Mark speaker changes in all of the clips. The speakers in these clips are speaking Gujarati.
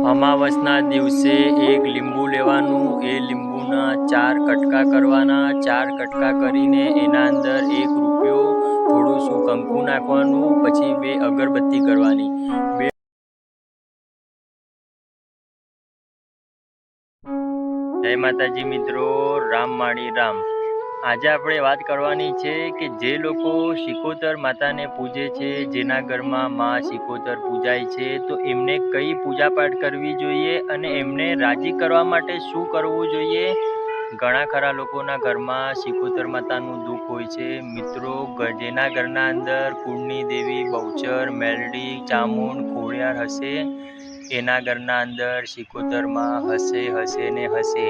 Speaker 1: અમાવસના દિવસે એક લીંબુ લેવાનું, એ લીંબુના 4 કટકા કરવાના, 4 કટકા કરીને એના અંદર 1 રૂપિયો, થોડું શું કંકુ નાખવાનું, પછી 2 અગરબત્તી કરવાની। જય માતાજી મિત્રો, રામ માળી રામ। આજે આપણે વાત કરવાની છે કે જે લોકો શિકોતર માતાને પૂજે છે, જેના ઘરમાં માં શિકોતર પૂજાય છે, તો એમને કઈ પૂજા પાઠ કરવી જોઈએ અને એમને રાજી કરવા માટે શું કરવું જોઈએ। ઘણા ખરા લોકોના ઘરમાં શિકોતર માતાનું દુઃખ હોય છે મિત્રો। જેના ઘરના અંદર કુળની દેવી બહુચર, મેલડી, ચામુંડ, ખોડિયાર હશે, એના ઘરના અંદર શિકોતરમાં હશે ને હશે।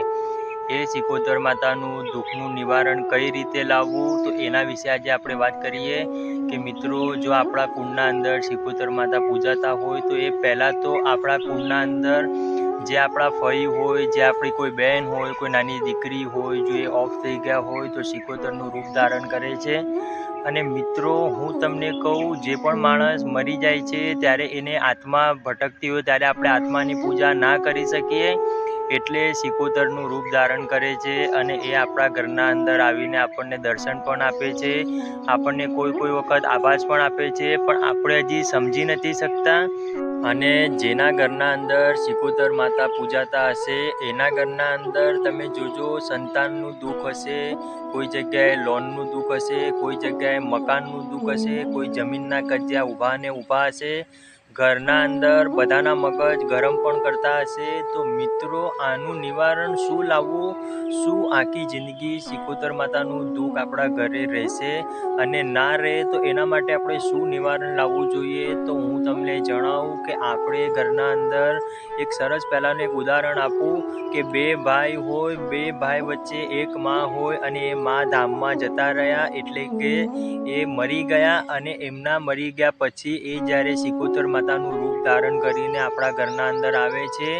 Speaker 1: એ શિકોતર માતાનું દુઃખનું નિવારણ કઈ રીતે લાવવું, તો એના વિશે આજે આપણે વાત કરીએ કે મિત્રો, જો આપણા કુળના અંદર શિકોતર માતા પૂજાતા હોય તો એ પહેલાં તો આપણા કુળના અંદર જે આપણા ફઈ હોય, જે આપણી કોઈ બહેન હોય, કોઈ નાની દીકરી હોય, જો એ ઓફ થઈ ગયા હોય તો શિકોતરનું રૂપ ધારણ કરે છે। અને મિત્રો, હું તમને કહું, જે પણ માણસ મરી જાય છે ત્યારે એને આત્મા ભટકતી હોય ત્યારે આપણે આત્માની પૂજા ના કરી શકીએ, એટલે શિકોતરનું રૂપ ધારણ કરે છે અને એ આપણા ઘરના અંદર આવીને આપણને દર્શન પણ આપે છે, આપણને કોઈ વખત આભાસ પણ આપે છે, પણ આપણે હજી સમજી નથી શકતા। અને જેના ઘરના અંદર શિકોતર માતા પૂજાતા હશે, એના ઘરના અંદર તમે જોજો સંતાનનું દુઃખ હશે, કોઈ જગ્યાએ લોનનું દુઃખ હશે, કોઈ જગ્યાએ મકાનનું દુઃખ હશે, કોઈ જમીનના કજિયા ઊભા હશે, ઘરના અંદર બધાના મગજ ગરમ પણ કરતા હશે। તો મિત્રો, આનું નિવારણ શું લાવવું, શું આખી જિંદગી શિકોતર માતાનું દુઃખ આપણા ઘરે રહેશે અને ના રહે, તો એના માટે આપણે શું નિવારણ લાવવું જોઈએ, તો હું તમને જણાવું કે આપણે ઘરના અંદર એક સરસ પહેલાંનું એક ઉદાહરણ આપું કે 2 ભાઈ હોય, 2 ભાઈ વચ્ચે એક માં હોય અને એ માં ધામમાં જતા રહ્યા, એટલે કે એ મરી ગયા અને એમના મરી ગયા પછી એ જ્યારે શિકોતર માતાનું રૂપ ધારણ કરીને આપણા ઘરના અંદર આવે છે,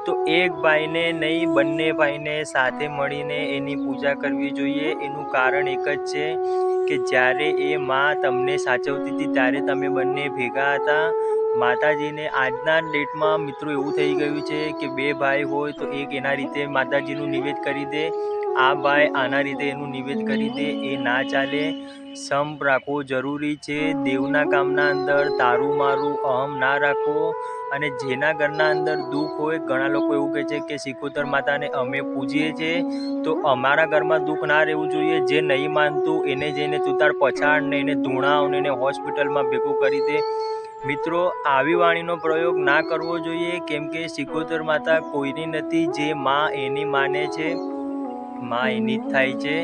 Speaker 1: તો એક ભાઈને નહીં, બંને ભાઈને સાથે મળીને એની પૂજા કરવી જોઈએ। એનું કારણ એક જ છે કે જ્યારે એ માં તમને સાચવતી હતી ત્યારે તમે બંને ભેગા હતા। માતાજીને આજના ડેટમાં મિત્રો એવું થઈ ગયું છે કે 2 ભાઈ હોય તો એક એના રીતે માતાજીનું નિવેદ કરી દે, આ ભાઈ આના રીતે એનું નિવેદ કરી દે, એ ના ચાલે। સંપ રાખવો જરૂરી છે। દેવના કામના અંદર તારું મારું અહમ ના રાખો। અને જેના ઘરના અંદર દુઃખ હોય, ઘણા લોકો એવું કહે છે કે શિકોતર માતાને અમે પૂજીએ છીએ તો અમારા ઘરમાં દુઃખ ના રહેવું જોઈએ। જે નહીં માનતું એને જઈને તું તાર પછાડ ને એને ધૂણાવ ને એને હોસ્પિટલમાં ભેગું કરી દે। મિત્રો, આવી વાણીનો પ્રયોગ ના કરવો જોઈએ, કેમ કે શિકોતર માતા કોઈની નથી, જે માં એની માને છે, માં એની જ થાય છે।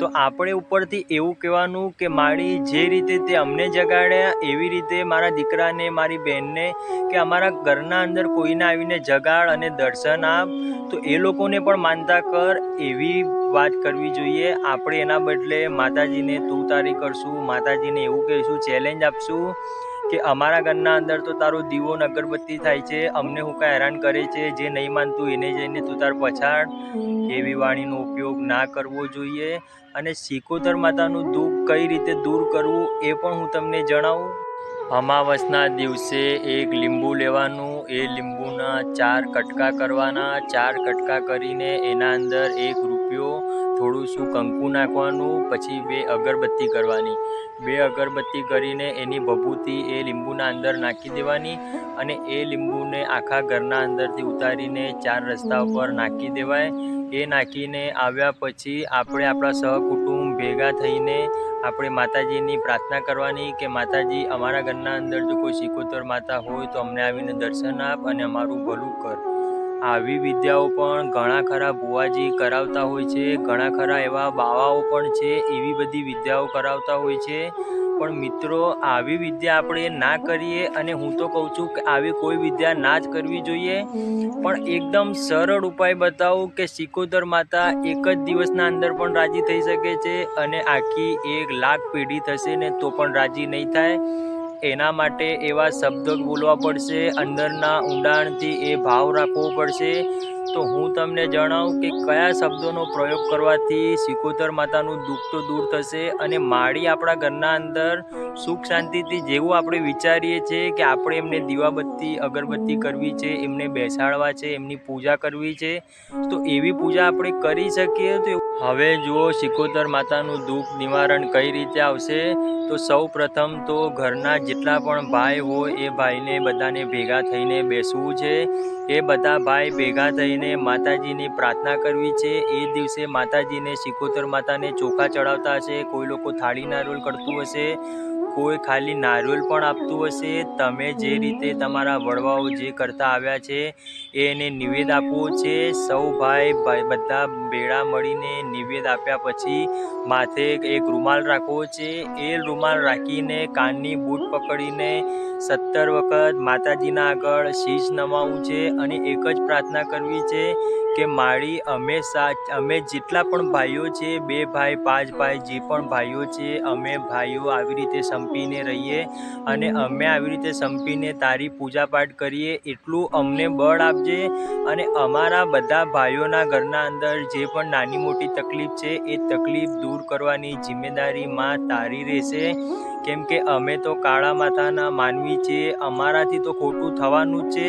Speaker 1: તો આપણે ઉપરથી એવું કહેવાનું કે માળી, જે રીતે તે અમને જગાડ્યા એવી રીતે મારા દીકરાને, મારી બહેનને કે અમારા ઘરના અંદર કોઈને આવીને જગાડ અને દર્શન આપ, તો એ લોકોને પણ માનતા કર, એવી વાત કરવી જોઈએ। આપણે એના બદલે માતાજીને તું તારી કરશું, માતાજીને એવું કહીશું, ચેલેન્જ આપશું કે અમારા ઘરના અંદર તો તારો દીવો ને અગરબત્તી થાય છે, અમને હું કાંઈ હેરાન કરે છે, જે નહીં માનતું એને જઈને તું તાર પછાડ, એવી વાણીનો ઉપયોગ ના કરવો જોઈએ। અને શિકોતર માતાનું દુઃખ કઈ રીતે દૂર કરવું એ પણ હું તમને જણાવું। અમાવસના દિવસે એક લીંબુ લેવાનું, એ લીંબુના 4 કટકા કરવાના, 4 કટકા કરીને એના અંદર 1 રૂપિયો, થોડું શું કંકુ નાખવાનું, પછી 2 અગરબત્તી કરવાની। 2 અગરબત્તી કરીને એની ભભૂતિ એ લીંબુના અંદર નાખી દેવાની અને એ લીંબુને આખા ઘરના અંદરથી ઉતારીને 4 રસ્તા ઉપર નાખી દેવાય। એ નાખીને આવ્યા પછી આપણે આપણા સહકુટુંબ ભેગા થઈને આપણે માતાજીની પ્રાર્થના કરવાની કે માતાજી, અમારા ઘરના અંદર જો કોઈ શિકોતર માતા હોય તો અમને આવીને દર્શન આપ અને અમારું ભલું કર। આવી વિદ્યાઓ પણ ઘણા ખરા ભુવાજી કરાવતા હોય છે, ઘણા ખરા એવા બાવાઓ પણ છે, એવી બધી વિદ્યાઓ કરાવતા હોય છે। પણ મિત્રો, આવી વિદ્યા આપણે ના કરીએ, અને હું તો કહું છું કે આવી કોઈ વિદ્યા ના જ કરવી જોઈએ, પણ એકદમ સરળ ઉપાય બતાવું કે શિકોતર માતા એક જ દિવસના અંદર પણ રાજી થઈ શકે છે અને આખી 1 લાખ પેઢી થશે ને તો પણ રાજી નહીં થાય। એના માટે એવા શબ્દો બોલવા પડશે, અંદરના ઊંડાણથી એ ભાવ રાખવો પડશે. તો હું તમને જણાવું કે કયા શબ્દોનો પ્રયોગ કરવાથી સિકોતર માતાનું દુઃખ તો દૂર થશે અને માળી આપણા ઘરના અંદર સુખ શાંતિથી જેવું આપણે વિચારીએ છીએ કે આપણે એમને દીવાબત્તી અગરબત્તી કરવી છે, એમને બેસાડવા છે, એમની પૂજા કરવી છે, તો એવી પૂજા આપણે કરી શકીએ. તો હવે જુઓ સિકોતર માતાનું દુઃખ નિવારણ કઈ રીતે આવશે. તો સૌ પ્રથમ તો ઘરના જેટલા પણ ભાઈ હોય એ ભાઈને બધાને ભેગા થઈને બેસવું છે. એ બધા ભાઈ ભેગા થઈને માતાજીની પ્રાર્થના કરવી છે. એ દિવસે માતાજીને સિકોતર માતાને ચોખા ચડાવતા હશે, કોઈ લોકો થાળી નારિયેળ કરતું હશે, કોઈ ખાલી નારિયેળ પણ આપતું હશે. તમે જે રીતે તમારા વડવાઓ જે કરતા આવ્યા છે એને નિવેદ આપવો છે. સૌ ભાઈ બધા ભેળા મળીને નિવેદ આપ્યા પછી માથે એક રૂમાલ રાખવો છે. એ રૂમાલ રાખીને કાનની બૂટ પકડીને 17 વખત માતાજીના આગળ શીશ નમાવવું છે અને એક જ પ્રાર્થના કરવી છે કે માળી અમે જેટલા પણ ભાઈઓ છે, 2 ભાઈ 5 ભાઈ જે પણ ભાઈઓ છે, અમે ભાઈઓ આવી રીતે સંપીને રહીએ અને અમે આવી રીતે સંપીને તારી પૂજાપાઠ કરીએ, એટલું અમને બળ આપજે. અને અમારા બધા ભાઈઓના ઘરના અંદર જે પણ નાની મોટી તકલીફ છે એ તકલીફ દૂર કરવાની જિમ્મેદારી માં તારી રહેશે. કેમ કે અમે તો કાળા માતાના માનવી છીએ, અમારાથી તો ખોટું થવાનું જ છે.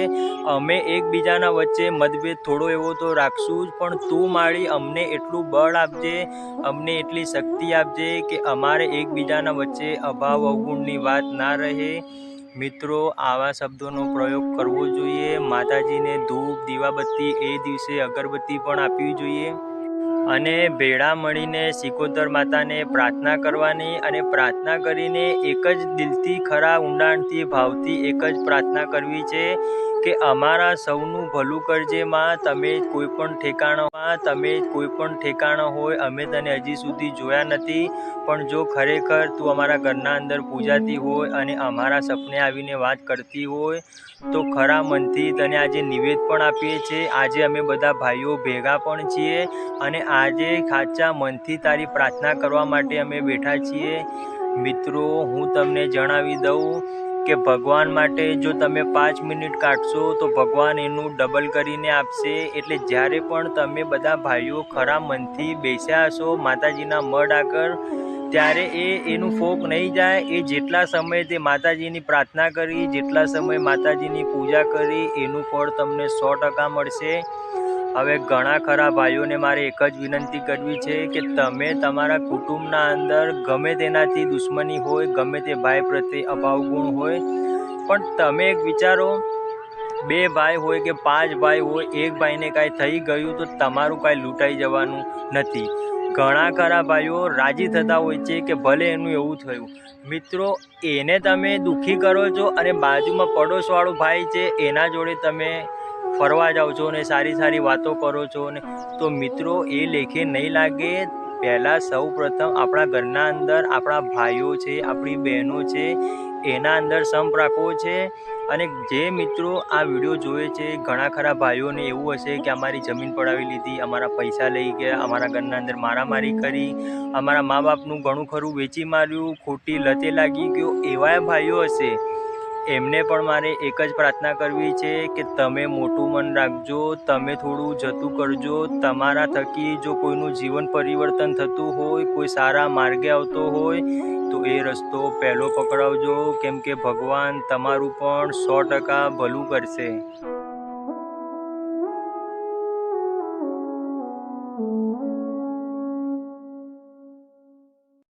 Speaker 1: અમે એકબીજાના વચ્ચે મતભેદ થોડો એવો તો રાખશું જ, પણ તું માળી અમને એટલું બળ આપજે, અમને એટલી શક્તિ આપજે કે અમારે એકબીજાના વચ્ચે અભાવ અવગુણની વાત ના રહે. મિત્રો, આવા શબ્દોનો પ્રયોગ કરવો જોઈએ. માતાજીને ધૂપ દીવાબત્તી એ દિવસે અગરબત્તી પણ આપવી જોઈએ અને ભેળા મળીને સિકોતર માતાને પ્રાર્થના કરવાની અને પ્રાર્થના કરીને એક જ દિલથી ખરા ઊંડાણથી ભાવથી એક જ પ્રાર્થના કરવી છે કે અમારા સૌનું ભલું કરજે માં. તમે કોઈ પણ ઠેકાણો હોય, અમે તને હજી સુધી જોયા નથી, પણ જો ખરેખર તું અમારા ઘરના અંદર પૂજાતી હોય અને અમારા સપને આવીને વાત કરતી હોય તો ખરા મનથી તને આજે નિવેદ પણ આપીએ છીએ. આજે અમે બધા ભાઈઓ ભેગા પણ છીએ અને આજે સાચા મનથી તારી પ્રાર્થના કરવા માટે અમે બેઠા છીએ. મિત્રો, હું તમને જણાવી દઉં કે ભગવાન માટે જો તમે 5 મિનિટ કાઢશો તો ભગવાન એનું ડબલ કરીને આપશે. એટલે જ્યારે પણ તમે બધા ભાઈઓ ખરા મનથી બેસ્યા હશો માતાજીના મઢ આગળ, ત્યારે એનું ફોક નહીં જાય. એ જેટલા સમય તે માતાજીની પ્રાર્થના કરી, જેટલા સમય માતાજીની પૂજા કરી, એનું ફળ તમને 100% મળશે. હવે ઘણા ખરા ભાઈઓને મારે એક જ વિનંતી કરવી છે કે તમે તમારા કુટુંબના અંદર ગમે તેનાથી દુશ્મની હોય, ગમે તે ભાઈ પ્રત્યે અભાવગુણ હોય, પણ તમે એક વિચારો, 2 ભાઈ હોય કે 5 ભાઈ હોય, એક ભાઈને કાંઈ થઈ ગયું તો તમારું કાંઈ લૂંટાઈ જવાનું નથી. ઘણા ખરા ભાઈઓ રાજી થતા હોય છે કે ભલે એનું એવું થયું. મિત્રો, એને તમે દુઃખી કરો છો અને બાજુમાં પડોશવાળો ભાઈ છે એના જોડે તમે ફરવા જાઓ છો ને સારી વાતો કરો છો ને, તો મિત્રો એ લેખે નહીં લાગે. પહેલાં સૌ પ્રથમ આપણા ઘરના અંદર આપણા ભાઈઓ છે, આપણી બહેનો છે, એના અંદર સંપ રાખવો છે. અને જે મિત્રો આ વિડીયો જોવે છે, ઘણા ખરા ભાઈઓને એવું હશે કે અમારી જમીન પડાવી લીધી, અમારા પૈસા લઈ ગયા, અમારા ઘરના અંદર મારામારી કરી, અમારા મા બાપનું ઘણું ખરું વેચી માર્યું, ખોટી લતે લાગી ગયો, એવા ભાઈઓ હશે. એમને પણ મારે એક જ પ્રાર્થના કરવી છે કે તમે મોટું મન રાખજો, તમે થોડું જતું કરજો. તમારા થકી જો કોઈનું જીવન પરિવર્તન થતું હોય, કોઈ સારા માર્ગે આવતો હોય તો એ રસ્તો પહેલો પકડાવજો. કેમ કે ભગવાન તમારું પણ 100% ભલું કરશે.